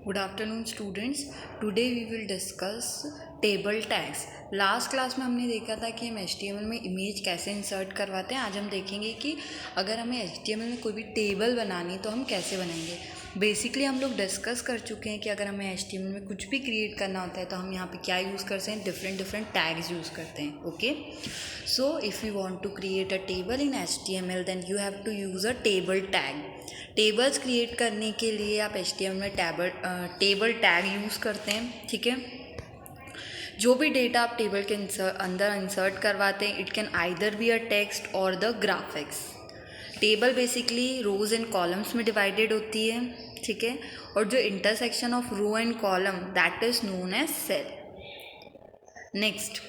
Good afternoon students. Today we will discuss table tags. Last class में हमने देखा था कि हम HTML में इमेज कैसे इंसर्ट करवाते हैं. आज हम देखेंगे कि अगर हमें HTML में कोई भी टेबल बनानी तो हम कैसे बनाएंगे. बेसिकली हम लोग डिस्कस कर चुके हैं कि अगर हमें HTML में कुछ भी क्रिएट करना होता है तो हम यहाँ पे क्या यूज़ करते हैं, डिफरेंट टैग्स यूज़ करते हैं. Okay, so if you want to create a table in HTML then you have to use a table tag. Tables create करने के लिए आप HTML में टेबल टैग यूज़ करते हैं. ठीक है, जो भी डेटा आप टेबल के अंदर इंसर्ट करवाते हैं it can either be a text or the graphics. Table basically rows and columns में डिवाइडेड होती है. ठीक है, और जो intersection of row and column that is known as cell. Next,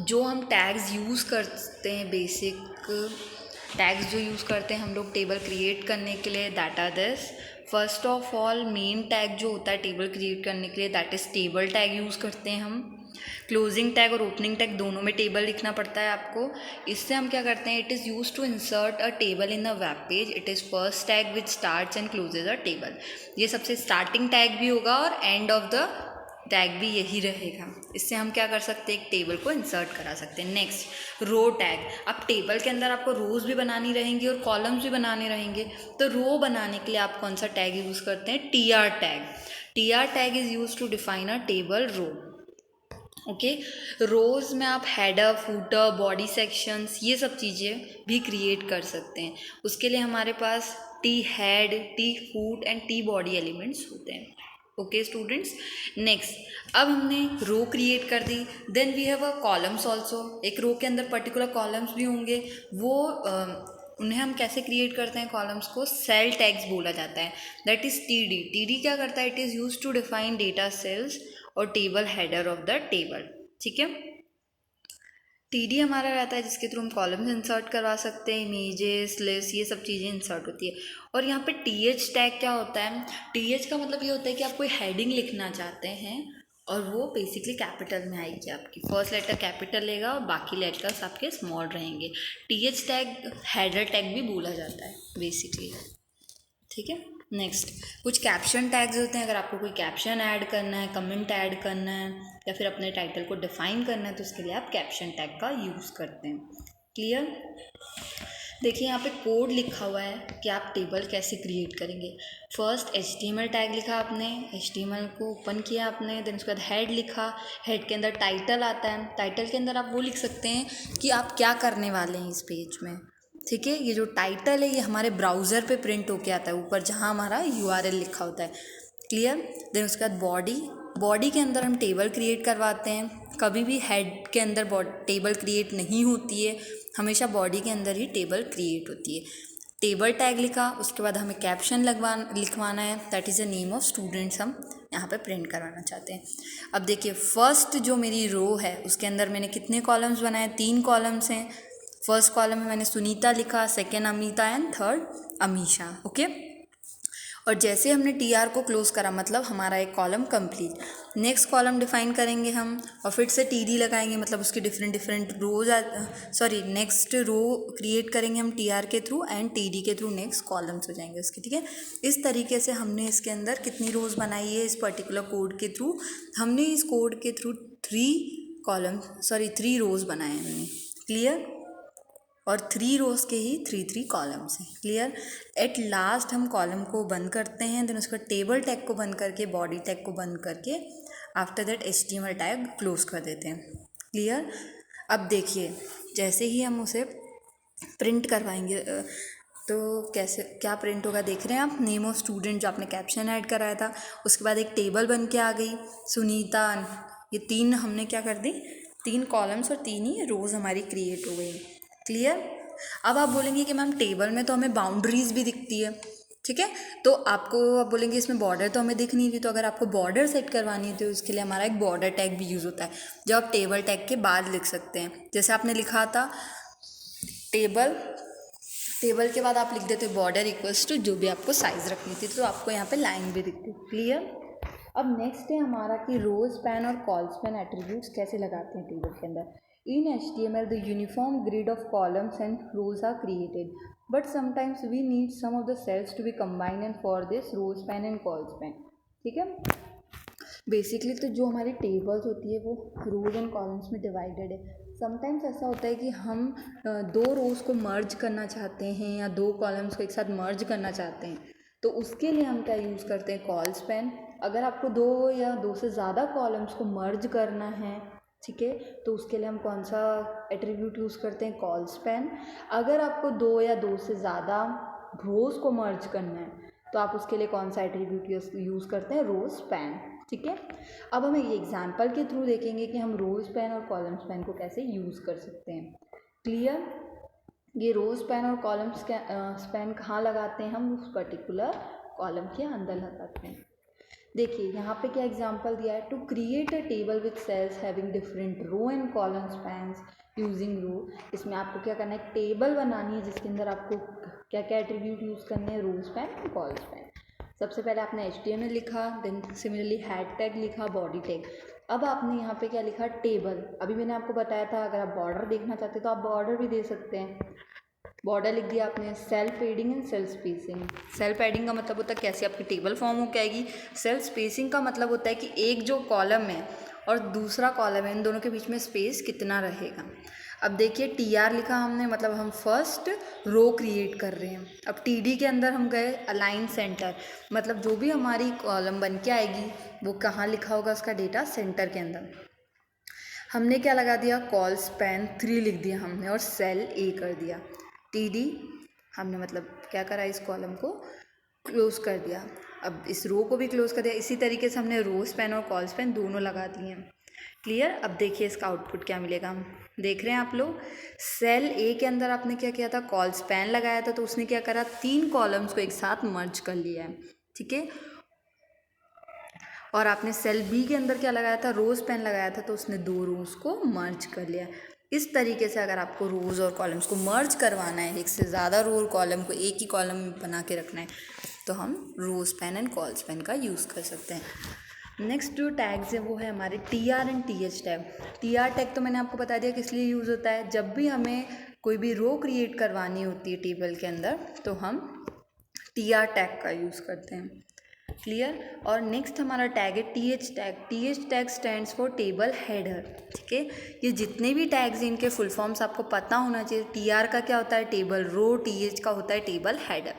जो हम टैग्स यूज़ करते हैं, बेसिक टैग्स जो यूज़ करते हैं हम लोग टेबल क्रिएट करने के लिए, that are this. First of all main tag जो होता है टेबल क्रिएट करने के लिए that is table tag use करते हैं हम. क्लोजिंग टैग और ओपनिंग टैग दोनों में टेबल लिखना पड़ता है आपको. इससे हम क्या करते हैं, it is use to insert a table in a web page. It is first tag which starts and closes a table. ये सबसे स्टार्टिंग टैग भी होगा और एंड ऑफ द टैग भी यही रहेगा. इससे हम क्या कर सकते हैं, एक टेबल को इंसर्ट करा सकते हैं. नेक्स्ट, रो टैग. अब टेबल के अंदर आपको रोज भी बनानी रहेंगी और कॉलम्स भी बनाने रहेंगे. तो रो बनाने के लिए आप कौन सा टैग यूज़ करते हैं, T R tag. T R tag is use to define a table row. Okay, rows में आप हेडर, फूटर, बॉडी सेक्शंस ये सब चीज़ें भी क्रिएट कर सकते हैं. उसके लिए हमारे पास T head, T foot and T body elements होते हैं. ओके स्टूडेंट्स, नेक्स्ट, अब हमने रो क्रिएट कर दी. Then we have a columns also. एक रो के अंदर पर्टिकुलर कॉलम्स भी होंगे. वो उन्हें हम कैसे क्रिएट करते हैं, कॉलम्स को सेल टैग्स बोला जाता है. That is T D. T D क्या करता है, it is use to define data cells और table header of the table. ठीक है, टी डी हमारा रहता है जिसके थ्रू हम कॉलम्स इंसर्ट करवा सकते हैं, इमेजेस, लिस्ट, ये सब चीज़ें इंसर्ट होती है. और यहाँ पे टी एच टैग क्या होता है, टी एच का मतलब ये होता है कि आप कोई हेडिंग लिखना चाहते हैं और वो बेसिकली कैपिटल में आएगी. आपकी फर्स्ट लेटर कैपिटल लेगा और बाकी लेटर्स आपके स्मॉल रहेंगे. T H tag header tag भी बोला जाता है बेसिकली. ठीक है, नेक्स्ट, कुछ कैप्शन टैग्स होते हैं. अगर आपको कोई कैप्शन ऐड करना है, कमेंट ऐड करना है या फिर अपने टाइटल को डिफाइन करना है तो उसके लिए आप कैप्शन टैग का यूज़ करते हैं. क्लियर. देखिए यहाँ पे कोड लिखा हुआ है कि आप टेबल कैसे क्रिएट करेंगे. फर्स्ट HTML टैग लिखा आपने, HTML को ओपन किया आपने. देन उसके बाद हेड लिखा. हेड के अंदर टाइटल आता है. टाइटल के अंदर आप वो लिख सकते हैं कि आप क्या करने वाले हैं इस पेज में. ठीक है, ये जो टाइटल है ये हमारे ब्राउज़र पे प्रिंट होके आता है ऊपर जहाँ हमारा URL लिखा होता है. क्लियर. देन उसके बाद बॉडी. बॉडी के अंदर हम टेबल क्रिएट करवाते हैं. कभी भी हेड के अंदर टेबल क्रिएट नहीं होती है, हमेशा बॉडी के अंदर ही टेबल क्रिएट होती है. टेबल टैग लिखा, उसके बाद हमें कैप्शन लिखवाना है. That is the name of students हम यहाँ पे प्रिंट करवाना चाहते हैं. अब देखिए फर्स्ट जो मेरी रो है उसके अंदर मैंने कितने कॉलम्स बनाए, 3 कॉलम्स हैं. फर्स्ट कॉलम में मैंने सुनीता लिखा, second Amita and third Amisha. Okay, और जैसे हमने टी आर को क्लोज करा मतलब हमारा एक column complete. Next column define करेंगे हम और फिर से टी डी लगाएंगे, मतलब उसके डिफरेंट रोज नेक्स्ट रो क्रिएट करेंगे हम टी आर के थ्रू एंड टी डी के थ्रू नेक्स्ट कॉलम्स हो जाएंगे उसके. ठीक है, इस तरीके से हमने इसके अंदर कितनी रोज बनाई है इस पर्टिकुलर कोड के थ्रू. हमने इस कोड के थ्रू 3 रोज बनाए हैं हमने. क्लियर, और 3 रोज़ के ही 3 कॉलम्स हैं. क्लियर. एट लास्ट हम कॉलम को बंद करते हैं. देन उसका टेबल टैग को बंद करके, बॉडी टैग को बंद करके after that HTML tag close कर देते हैं. क्लियर. अब देखिए जैसे ही हम उसे प्रिंट करवाएंगे तो कैसे क्या प्रिंट होगा देख रहे हैं आप. नेम ऑफ स्टूडेंट जो आपने कैप्शन ऐड कराया था, उसके बाद एक टेबल बन के आ गई सुनीता. ये 3 हमने क्या कर दी, 3 कॉलम्स और 3 ही रोज़ हमारी क्रिएट हो गई. क्लियर. अब आप बोलेंगे कि मैम टेबल में तो हमें बाउंड्रीज भी दिखती है. ठीक है, तो आपको आप बोलेंगे इसमें बॉर्डर तो हमें दिख नहीं रही. तो अगर आपको बॉर्डर सेट करवानी है तो उसके लिए हमारा एक बॉर्डर टैग भी यूज़ होता है जो आप टेबल टैग के बाद लिख सकते हैं. जैसे आपने लिखा था टेबल के बाद आप लिख देते बॉर्डर इक्वल्स टू जो भी आपको साइज़ रखनी थी, तो आपको यहाँ पे लाइन भी दिखती. क्लियर. अब नेक्स्ट है हमारा कि रो स्पैन और कॉल स्पैन एट्रीब्यूट्स कैसे लगाते हैं टेबल के अंदर. In HTML, the uniform grid of columns and rows are created, but sometimes we need some of the cells to be combined, and for this row span and col span. ठीक है। Basically तो जो हमारी tables होती है वो रोज and columns में divided है। समटाइम्स ऐसा होता है कि हम दो रोज़ को मर्ज करना चाहते हैं या दो कॉलम्स को एक साथ मर्ज करना चाहते हैं, तो उसके लिए हम क्या यूज़ करते हैं, कॉल स्पैन। अगर आपको दो या दो से ज़्यादा कॉलम्स को मर्ज करना है, ठीक है, तो उसके लिए हम कौन सा एट्रीब्यूट यूज़ करते हैं, कॉल स्पैन। अगर आपको दो या दो से ज़्यादा रोज़ को मर्ज करना है तो आप उसके लिए कौन सा एट्रीब्यूट यूज़ करते हैं, रो स्पैन। ठीक है। अब हम एक एग्जांपल के थ्रू देखेंगे कि हम रो स्पैन और कॉलम स्पैन को कैसे यूज़ कर सकते हैं। क्लियर। ये रो स्पैन और कॉलम स्पैन कहाँ लगाते हैं, हम उस पर्टिकुलर कॉलम के अंदर लगाते हैं। देखिए यहाँ पे क्या एग्जांपल दिया है, to create a table with cells having different row and column spans using row. इसमें आपको क्या करना है, टेबल बनानी है जिसके अंदर आपको क्या क्या एट्रीब्यूट यूज़ करने हैं, रो स्पैन और कॉल स्पैन। सबसे पहले आपने HTML लिखा, देन सिमिलरली हैड टैग लिखा, बॉडी टैग। अब आपने यहाँ पे क्या लिखा, टेबल। अभी मैंने आपको बताया था अगर आप बॉर्डर देखना चाहते तो आप बॉर्डर भी दे सकते हैं। बॉर्डर लिख दिया आपने, self adding and self spacing. Self adding का मतलब होता है कैसे आपकी टेबल फॉर्म हो जाएगी। सेल्फ स्पेसिंग का मतलब होता है कि एक जो कॉलम है और दूसरा कॉलम है, इन दोनों के बीच में स्पेस कितना रहेगा। अब देखिए TR लिखा हमने, मतलब हम फर्स्ट रो क्रिएट कर रहे हैं। अब TD के अंदर हम गए अलाइन सेंटर, मतलब जो भी हमारी कॉलम बन के आएगी वो कहाँ लिखा होगा, उसका डेटा सेंटर के अंदर। हमने क्या लगा दिया, कॉल स्पैन 3 लिख दिया हमने और सेल A कर दिया। TD हमने मतलब क्या करा, इस कॉलम को क्लोज कर दिया। अब इस रो को भी क्लोज कर दिया। इसी तरीके से हमने रो स्पैन और कॉल स्पैन दोनों लगा दिए। क्लियर। अब देखिए इसका आउटपुट क्या मिलेगा, हम देख रहे हैं आप लोग। सेल A के अंदर आपने क्या किया था, कॉल स्पैन लगाया था, तो उसने क्या करा, 3 कॉलम्स को एक साथ मर्ज कर लिया है। ठीक है। और आपने सेल B के अंदर क्या लगाया था, रोज पेन लगाया था, तो उसने 2 रोज को मर्ज कर लिया। इस तरीके से अगर आपको रोज और कॉलम्स को मर्ज करवाना है, एक से ज़्यादा रो और कॉलम को एक ही कॉलम में बना के रखना है, तो हम रोज पेन एंड कॉल्स पेन का यूज़ कर सकते हैं। नेक्स्ट जो टैग्स है वो है हमारे TR and TH tag. TR tag तो मैंने आपको बता दिया किस लिए यूज़ होता है, जब भी हमें कोई भी रो क्रिएट करवानी होती है टेबल के अंदर तो हम TR टैग का यूज़ करते हैं। क्लियर। और नेक्स्ट हमारा टैग है TH tag. TH tag stands for table header. ठीक है। ये जितने भी टैग्स हैं इनके फुल फॉर्म्स आपको पता होना चाहिए। TR का क्या होता है, टेबल रो, TH का होता है टेबल हेडर।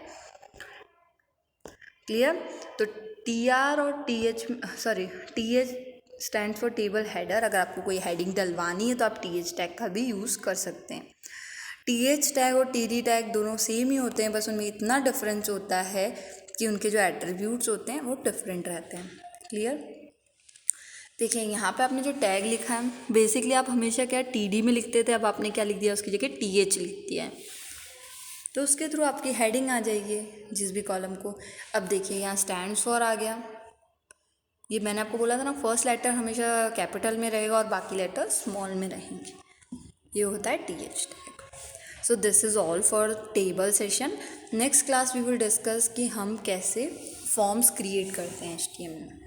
क्लियर। तो TR और TH stand for table header. अगर आपको कोई हेडिंग डलवानी है तो आप TH टैग का भी यूज़ कर सकते हैं। TH टैग और TD टैग दोनों सेम ही होते हैं, बस उनमें इतना डिफरेंस होता है कि उनके जो एट्रीब्यूट्स होते हैं वो डिफरेंट रहते हैं। क्लियर। देखिए यहाँ पे आपने जो टैग लिखा है, बेसिकली आप हमेशा क्या TD में लिखते थे, अब आपने क्या लिख दिया, उसकी जगह TH लिख दिया है, तो उसके थ्रू आपकी हेडिंग आ जाएगी जिस भी कॉलम को। अब देखिए यहाँ स्टैंड्स फॉर आ गया। ये मैंने आपको बोला था ना, फर्स्ट लेटर हमेशा कैपिटल में रहेगा और बाकी लेटर स्मॉल में रहेंगे। ये होता है TH tag. So this is all for table session. Next class we will discuss कि हम कैसे फॉर्म्स क्रिएट करते हैं HTML में।